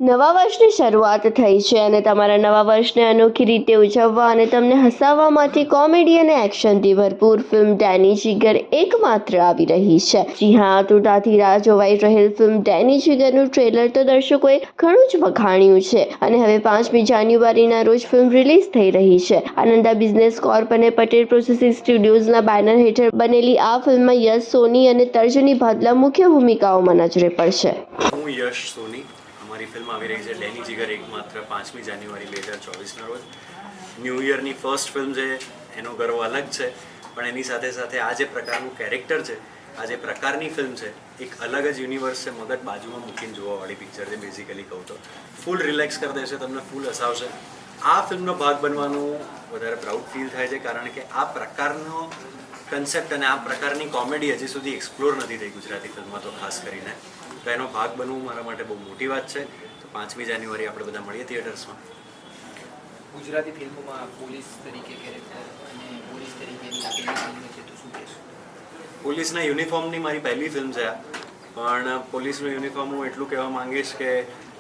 નવા વર્ષની શરૂઆત થઈ છે અને તમારા નવા વર્ષને અનોખી રીતે ઉજવવા અને તમને હસાવવામાંથી કોમેડી અને એક્શનથી ભરપૂર ફિલ્મ ડેની જીગર એકમાત્ર આવી રહી છે. જી હા, આતુરતાથી રાહ જોવાઈ રહેલ ફિલ્મ ડેની જીગરનું ટ્રેલર તો દર્શકોએ ઘણું જ વખાણ્યું છે અને હવે 5મી જાન્યુઆરીના રોજ ફિલ્મ રિલીઝ થઈ રહી છે. આનંદા બિઝનેસ કોર્પ અને પટેલ પ્રોસેસિંગ સ્ટુડિયોઝના બેનર હેઠળ બનેલી આ ફિલ્મમાં યશ સોની અને તર્જની ભાદલા મુખ્ય ભૂમિકાઓમાં નજરે પડશે. હું યશ સોની. અમારી ફિલ્મ આવી રહી છે ડેની જીગર એકમાત્ર 5મી જાન્યુઆરી 2024ના રોજ. ન્યૂ યરની ફર્સ્ટ ફિલ્મ છે, એનો ગર્વ અલગ છે, પણ એની સાથે સાથે આ જે પ્રકારનું કેરેક્ટર છે, આ જે પ્રકારની ફિલ્મ છે, એક અલગ જ યુનિવર્સ છે. મગજ બાજુમાં મૂકીને જોવાવાળી પિક્ચર છે. બેઝિકલી કહું તો ફૂલ રિલેક્સ કરી દેશે, તમને ફૂલ હસાવશે. આ ફિલ્મનો ભાગ બનવાનું વધારે પ્રાઉડ ફીલ થાય છે, કારણ કે આ પ્રકારનો કન્સેપ્ટ અને આ પ્રકારની કોમેડી હજી સુધી એક્સપ્લોર નથી થઈ ગુજરાતી ફિલ્મમાં, તો ખાસ કરીને તો એનો ભાગ બનવું મારા માટે બહુ મોટી વાત છે. તો 5મી જાન્યુઆરી આપણે બધા મળીએ થિયેટર્સમાં. ગુજરાતી ફિલ્મોમાં પોલીસ તરીકે કેરેક્ટર અને પોલીસ તરીકેની ફિલ્મ છે, તો શું કહેશો? પોલીસના યુનિફોર્મની મારી પહેલી ફિલ્મ છે આ, પણ પોલીસનું યુનિફોર્મ હું એટલું કહેવા માંગીશ કે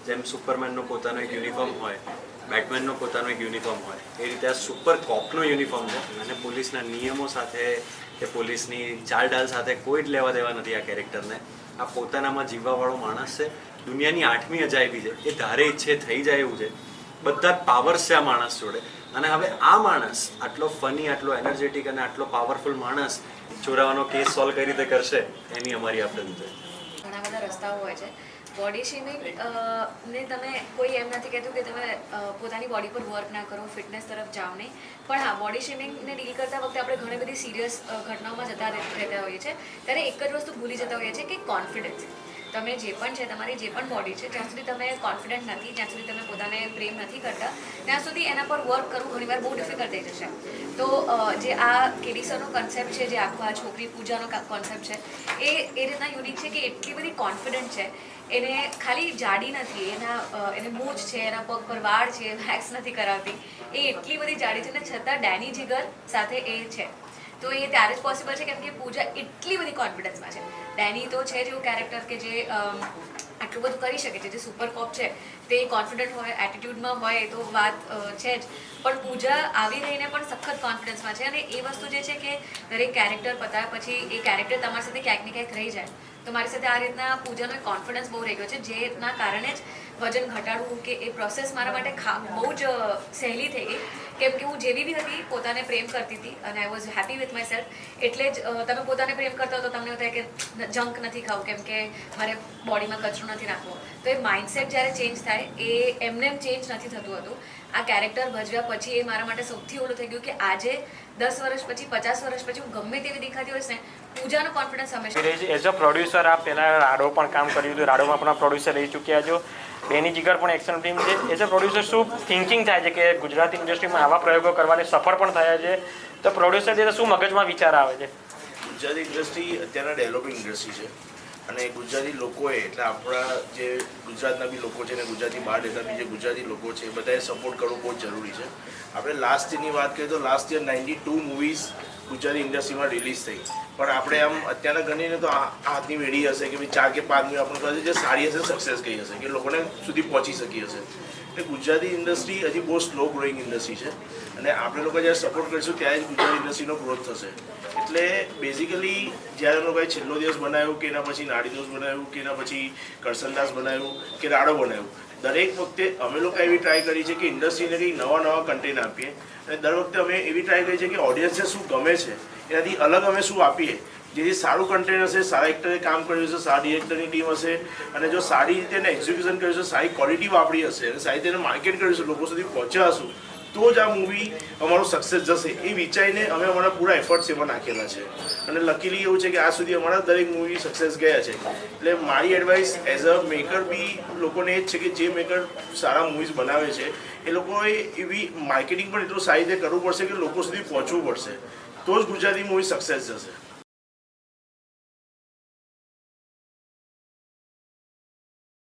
જેમ સુપરમેનનો પોતાનો એક યુનિફોર્મ હોય, બેટમેનનો પોતાનો એક યુનિફોર્મ હોય, એ રીતે આ સુપર કોપનો યુનિફોર્મ છે. અને પોલીસના નિયમો સાથે કે પોલીસની ચાલઢાલ સાથે કોઈ જ લેવા દેવા નથી આ કેરેક્ટરને. આ પોતાનામાં જીવવાવાળો માણસ છે. દુનિયાની 8મી અજાયબી છે. એ ધારે ઈચ્છે થઈ જાય એવું છે. બધા જ પાવર્સ છે આ માણસ જોડે. અને હવે આ માણસ આટલો ફની, આટલો એનર્જેટિક અને આટલો પાવરફુલ માણસ ચોરાવાનો કેસ સોલ્વ કઈ રીતે કરશે, એની અમારી આ ફિલ્મ છે. ઘણા બધા રસ્તાઓ હોય છે. બોડી શેમિંગ ને તમે કોઈ એમ નથી કહેતું કે તમે પોતાની બોડી પર વર્ક ના કરો, ફિટનેસ તરફ જાઓ નહીં, પણ હા, બોડી શેમિંગને ડીલ કરતા વખતે આપણે ઘણી બધી સિરિયસ ઘટનાઓમાં જતા રહેતા હોઈએ છીએ. ત્યારે એક જ વસ્તુ ભૂલી જતા હોઈએ છીએ કે કોન્ફિડન્સ. તમે જે પણ છે, તમારી જે પણ બોડી છે, જ્યાં સુધી તમે કોન્ફિડન્ટ નથી, જ્યાં સુધી તમે પોતાને પ્રેમ નથી કરતા, ત્યાં સુધી એના પર વર્ક કરવું ઘણીવાર બહુ ડિફિકલ્ટ થઈ જશે. તો જે આ કેડીસરનો કન્સેપ્ટ છે, જે આખો આ છોકરી પૂજાનો કોન્સેપ્ટ છે, એ રીતના યુનિક છે કે એટલી બધી કોન્ફિડન્ટ છે. એને ખાલી જાડી નથી, એને મૂછ છે, એના પગ પર વાળ છે, વેક્સ નથી કરાવતી, એ એટલી બધી જાડી છે ને છતાં ડેની જીગર સાથે એ છે. તો એ ત્યારે જ પોસિબલ છે કેમ કે પૂજા એટલી બધી કોન્ફિડન્સમાં છે. ડેની તો છે જ એવું કેરેક્ટર કે જે આટલું બધું કરી શકે છે. જે સુપર કોપ છે તે કોન્ફિડન્ટ હોય, એટીટ્યૂડમાં હોય, એ તો વાત છે જ, પણ પૂજા આવી રહીને પણ સખત કોન્ફિડન્સમાં છે. અને એ વસ્તુ જે છે કે દરેક કેરેક્ટર પતાવ્યા પછી એ કેરેક્ટર તમારી સાથે ક્યાંક ને ક્યાંક રહી જાય. તો મારી સાથે આ રીતના પૂજાનો એક કોન્ફિડન્સ બહુ રહી ગયો છે, જેના કારણે જ વજન ઘટાડવું કે એ પ્રોસેસ મારા માટે બહુ જ સહેલી થઈ ગઈ. કેમ કે હું જેવી બી હતી પોતાને પ્રેમ કરતી હતી અને I was happy with my self. એટલે જ તમે પોતાને પ્રેમ કરતા હો તો તમને એવું થાય કે જંક નથી ખાવું, કેમ કે મારે બોડીમાં કચરો નથી નાખવો. તો એ માઇન્ડસેટ જ્યારે ચેન્જ થાય, એ એમને એમ ચેન્જ નથી થતું હતું. આ કેરેક્ટર ભજવ્યા પછી એ મારા માટે સૌથી ઓલું થઈ ગયું કે આજે 10 વર્ષ પછી, 50 વર્ષ પછી હું ગમે તેવી દેખાતી હોઈશ ને, પૂજાનો કોન્ફિડન્સ હંમેશા. એઝ અ પ્રોડ્યુસર આપ પહેલાં રાડો પણ કામ કર્યું હતું, રાડોમાં પણ પ્રોડ્યુસર રહી ચૂક્યા છો. ડેની જીગર પણ એક્શન ફિલ્મ છે. એઝ અ પ્રોડ્યુસર શું થિંકિંગ થાય છે કે ગુજરાતી ઇન્ડસ્ટ્રીમાં આવા પ્રયોગો કરવાને સફળ પણ થયા છે, તો પ્રોડ્યુસર રીતે શું મગજમાં વિચાર આવે છે? ગુજરાતી ઇન્ડસ્ટ્રી અત્યારના ડેવલપિંગ ઇન્ડસ્ટ્રી છે અને ગુજરાતી લોકોએ, એટલે આપણા જે ગુજરાતના બી લોકો છે ને ગુજરાતી બહાર રહેતા બી જે ગુજરાતી લોકો છે, બધાએ સપોર્ટ કરવો બહુ જ જરૂરી છે. આપણે લાસ્ટ યરની વાત કરીએ તો લાસ્ટ યર 92 મૂવીઝ ગુજરાતી ઇન્ડસ્ટ્રીમાં રિલીઝ થઈ, પણ આપણે આમ અત્યારના ગણીને તો હાથની વેડી હશે કે ભાઈ 4 કે 5 મૂવી આપણને કહે છે જે સારી હશે, સક્સેસ ગઈ હશે, કે લોકોને સુધી પહોંચી શકી હશે. એટલે ગુજરાતી ઇન્ડસ્ટ્રી હજી બહુ સ્લો ગ્રોઈંગ ઇન્ડસ્ટ્રી છે અને આપણે લોકો જ્યારે સપોર્ટ કરીશું ત્યારે જ ગુજરાતી ઇન્ડસ્ટ્રીનો ગ્રોથ થશે. એટલે બેઝિકલી જ્યારે અમે લોકોએ છેલ્લો દિવસ બનાવ્યું કે એના પછી નાડીદોષ બનાવ્યું કે એના પછી કરસનદાસ બનાવ્યું કે રાડો બનાવ્યું, દરેક વખતે અમે લોકો એવી ટ્રાય કરી છે કે ઇન્ડસ્ટ્રીને કંઈક નવા કન્ટેન્ટ આપીએ અને દર વખતે અમે એવી ટ્રાય કરી છે કે ઓડિયન્સને શું ગમે છે એનાથી અલગ અમે શું આપીએ. જેથી સારું કન્ટેન્ટ હશે, સારા એક્ટરે કામ કર્યું હશે, સારી ડિરેક્ટરની ટીમ હશે અને જો સારી રીતે એને એક્ઝિક્યુશન કર્યું છે, સારી ક્વોલિટી વાપરી હશે અને સારી રીતે એને માર્કેટ કર્યું છે, લોકો સુધી પહોંચ્યા હશું, તો જ આ મૂવી અમારો સક્સેસ જશે. એ વિચારીને અમે અમારા પૂરા એફર્ટ્સ એમાં નાખેલા છે અને લકીલી એવું છે કે આ સુધી અમારા દરેક મૂવી સક્સેસ ગયા છે. એટલે મારી એડવાઇસ એઝ અ મેકર બી લોકોને એ જ છે કે જે મેકર સારા મૂવીઝ બનાવે છે એ લોકોએ એવી માર્કેટિંગ પણ એટલું સારી રીતે કરવું પડશે કે લોકો સુધી પહોંચવું પડશે, તો જ ગુજરાતી મૂવી સક્સેસ જશે.